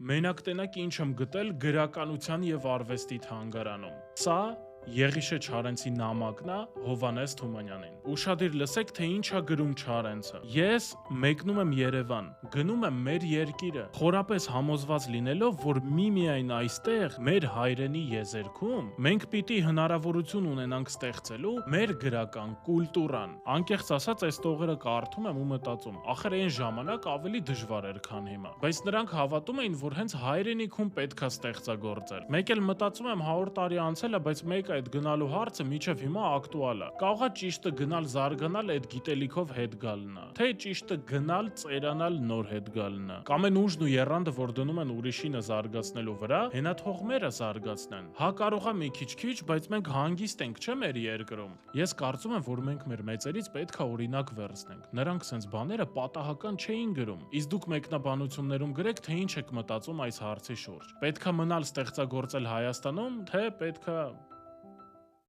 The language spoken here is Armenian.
Մենակ տենակ ինչ եմ գտել գրականության եւ արվեստի թանգարանում։ Սա Եղիշե Չարենցի նամակն է Հովհաննես Թումանյանին։ Ուշադիր լսեք, թե ինչ է գրում Չարենցը։ Ես մեկնում եմ Երևան, գնում եմ մեր երկիրը, խորապես համոզված լինելով, որ միմիայն այստեղ մեր հայրենի եզերքում մենք պիտի հնարավորություն ունենանք ստեղծելու մեր գրական կուլտուրան։ Անկեղծ ասած, այս տողերը կարդում եմ ու մտածում, ախր այն ժամանակ ավելի դժվար էր, քան հիմա։ Բայց նրանք հավատում էին, որ հենց հայրենիքում պետքա ստեղծագործել։ Մեկ էլ մտածում եմ 100 տարի անցել է, բայց մեկ այդ գնալու հարցը մինչև հիմա ակտուալ է։ Կարող է ճիշտը գնալ զարգանալ այդ գիտելիքով հետ գալն է, թե ճիշտը գնալ ծերանալ նոր հետ գալն է։ Կամ այն ուժն ու եռանդը, որ դնում են ուրիշինը զարգացնելու վրա, հենա թող մերը զարգացնեն։ Հա կարող է մի քիչ, բայց մենք հանգիստ ենք, չէ՞ մեր երկրում։ Ես կարծում եմ, որ մենք մեր մեծերից պետքա օրինակ վերցնենք։ Նրանք սենց բաները պատահական չէին գրում։ Իսկ դուք մեկնաբանություններում գրեք, թե ինչ եք մտածում այս հարցի շուրջ։ Պետքա մնալ ստեղծագործել Հայաստանում, թե պետքա